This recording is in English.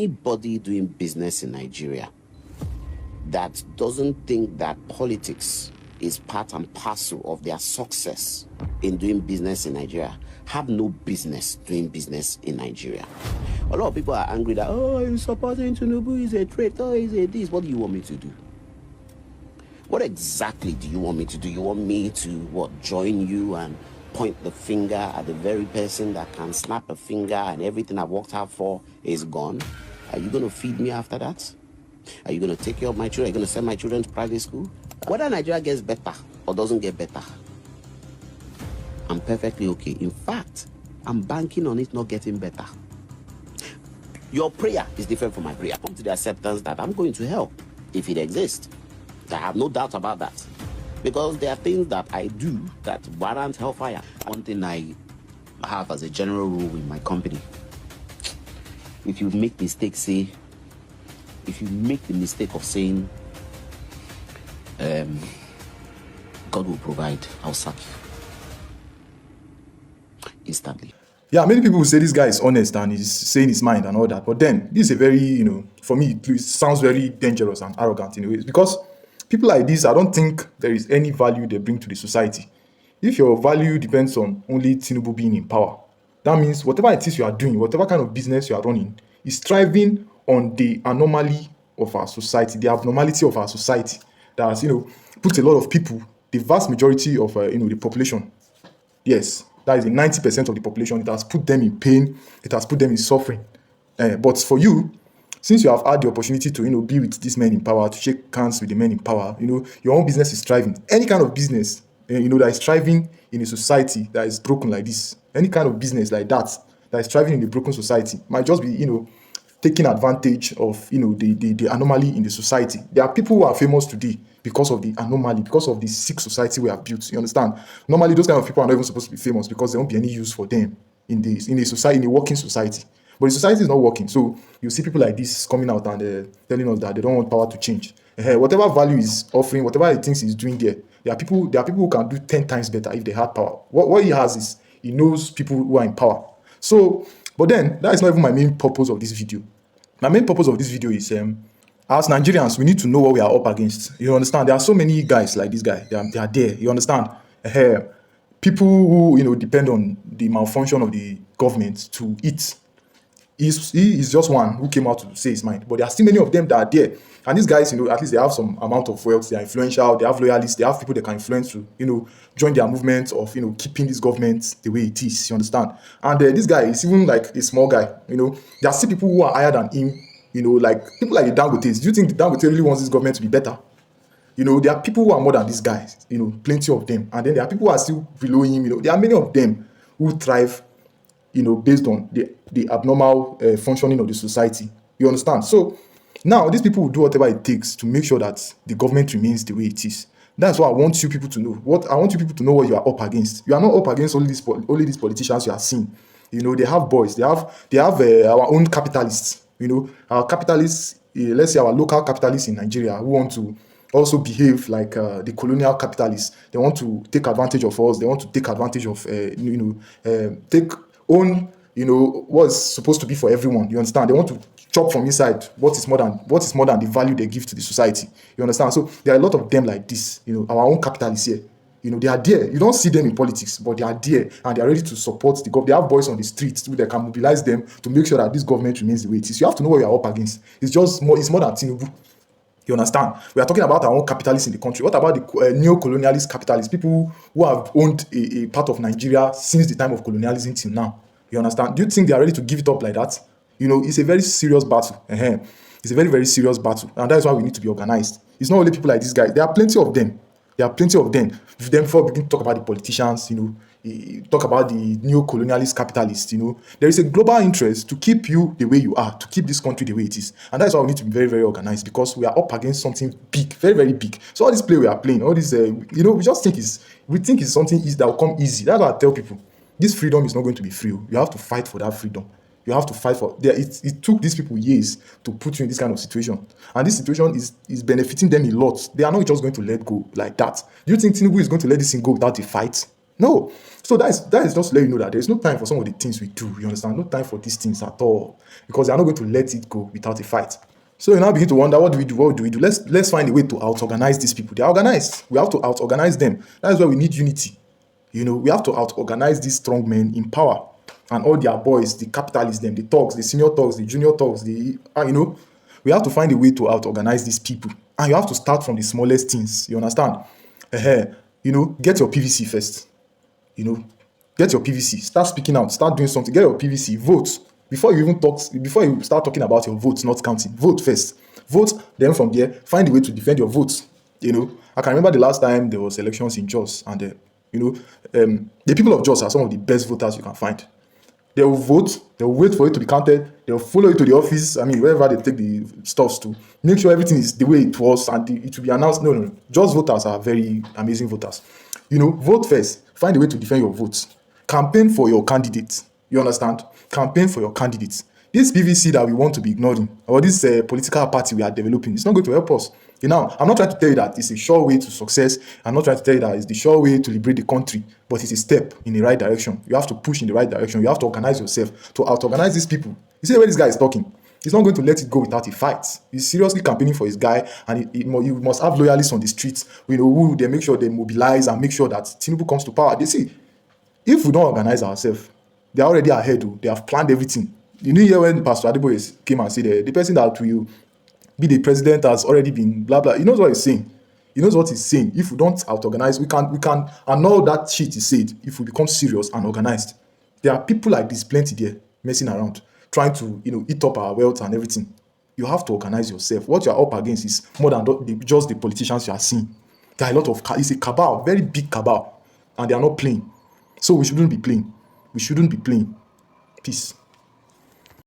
anybody doing business in Nigeria that doesn't think that politics is part and parcel of their success in doing business in Nigeria have no business doing business in Nigeria. A lot of people are angry that, oh, you're supporting Tinubu, he's a traitor, he's a this. What do you want me to do? What exactly do you want me to do? You want me to, what, join you and point the finger at the very person that can snap a finger and everything I've worked hard for is gone? Are you going to feed me after that? Are you going to take care of my children? Are you going to send my children to private school? Whether Nigeria gets better or doesn't get better, I'm perfectly okay. In fact, I'm banking on it not getting better. Your prayer is different from my prayer. Come to the acceptance that I'm going to help if it exists. I have no doubt about that. Because there are things that I do that warrant hellfire. One thing I have as a general rule with my company, if you make mistakes, if you make the mistake of saying, God will provide, I'll sack you instantly. Yeah, many people will say this guy is honest and he's saying his mind and all that. But then this is a very, for me, it sounds very dangerous and arrogant in a way. Because people like this, I don't think there is any value they bring to the society. If your value depends on only Tinubu being in power, that means whatever it is you are doing, whatever kind of business you are running, is thriving on the anomaly of our society, the abnormality of our society that has, put a lot of people, the vast majority of, the population. Yes, that is the 90% of the population. It has put them in pain. It has put them in suffering. But for you, since you have had the opportunity to, be with these men in power, to shake hands with the men in power, your own business is thriving. Any kind of business, that is thriving in a society that is broken like this, any kind of business like that is thriving in a broken society might just be, taking advantage of, the anomaly in the society. There are people who are famous today because of the anomaly, because of the sick society we have built. You understand? Normally, those kind of people are not even supposed to be famous because there won't be any use for them in a society, in a working society. But the society is not working. So you see people like this coming out and telling us that they don't want power to change. Whatever value is offering, whatever he thinks he's doing there are people who can do 10 times better if they had power. What he has is he knows people who are in power. So, but then that is not even my main purpose of this video. My main purpose of this video is as Nigerians, we need to know what we are up against. You understand? There are so many guys like this guy. They are there. You understand? People who depend on the malfunction of the government to eat. He is just one who came out to say his mind. But there are still many of them that are there. And these guys, at least they have some amount of wealth. They are influential. They have loyalists. They have people they can influence to, join their movement of, keeping this government the way it is. You understand? And this guy is even like a small guy. There are still people who are higher than him. Like people like the Dangotes. Do you think the Dangote really wants this government to be better? There are people who are more than these guys. Plenty of them. And then there are people who are still below him. There are many of them who thrive, based on the abnormal functioning of the society. You understand? So now these people will do whatever it takes to make sure that the government remains the way it is. That's what I want you people to know. I want you people to know what you are up against. You are not up against only these politicians you are seeing. They have boys. They have our own capitalists. Our capitalists. Let's say our local capitalists in Nigeria who want to also behave like the colonial capitalists. They want to take advantage of us. They want to take advantage of take own what's supposed to be for everyone. You understand? They want to chop from inside what is more than the value they give to the society. You understand? So there are a lot of them like this. Our own capitalists here. They are there. You don't see them in politics, but they are there and they are ready to support the government. They have boys on the streets who they can mobilize them to make sure that this government remains the way it is. You have to know what you are up against. It's more than Tinubu. You understand? We are talking about our own capitalists in the country. What about the neo-colonialist capitalists, people who have owned a part of Nigeria since the time of colonialism till now? You understand? Do you think they are ready to give it up like that? It's a very serious battle. It's a very, very serious battle. And that is why we need to be organized. It's not only people like this guy. There are plenty of them. Before we begin to talk about the politicians, talk about the neo-colonialist capitalists, there is a global interest to keep you the way you are, to keep this country the way it is. And that's why we need to be very, very organized because we are up against something big, very, very big. So all this play we are playing, all this, we just think it's something easy that will come easy. That's what I tell people. This freedom is not going to be free. You have to fight for that freedom. You have to fight for it took these people years to put you in this kind of situation. And this situation is benefiting them a lot. They are not just going to let go like that. Do you think Tinubu is going to let this thing go without a fight? No. So that is just to let you know that there's no time for some of the things we do. You understand? No time for these things at all. Because they are not going to let it go without a fight. So you now begin to wonder, what do we do? What do we do? Let's find a way to out-organize these people. They are organized. We have to out-organize them. That is why we need unity. We have to out-organize these strong men in power and all their boys, the capitalists, them, the thugs, the senior thugs, the junior thugs, we have to find a way to out-organize these people. And you have to start from the smallest things. You understand? Get your PVC first. you know, get your PVC, start speaking out, start doing something, get your PVC, vote. Before you start talking about your votes not counting, vote first. Vote, then from there, find a way to defend your votes. I can remember the last time there was elections in Jos, and the people of Jos are some of the best voters you can find. They will vote, they will wait for it to be counted, they will follow it to the office, wherever they take the stuffs to, make sure everything is the way it was, and it will be announced. No, no, no. Just voters are very amazing voters. Vote first, find a way to defend your votes. Campaign for your candidates. You understand? Campaign for your candidates. This PVC that we want to be ignoring, or this political party we are developing, it's not going to help us. I'm not trying to tell you that it's a sure way to success. I'm not trying to tell you that it's the sure way to liberate the country, but it's a step in the right direction. You have to push in the right direction. You have to organize yourself to out-organize these people. You see the way this guy is talking? He's not going to let it go without a fight. He's seriously campaigning for his guy, and he must have loyalists on the streets, who they make sure they mobilize and make sure that Tinubu comes to power. They see, if we don't organize ourselves, they're already ahead. They have planned everything. You know, here when Pastor Adeboye came and said the person that will be the president has already been blah blah. He knows what he's saying. He knows what he's saying. If we don't out-organize, we can annul that shit he said if we become serious and organized. There are people like this plenty there messing around, trying to eat up our wealth and everything. You have to organize yourself. What you're up against is more than just the politicians you are seeing. There are a lot of it's a cabal, very big cabal, and they are not playing. So we shouldn't be playing. We shouldn't be playing. Peace.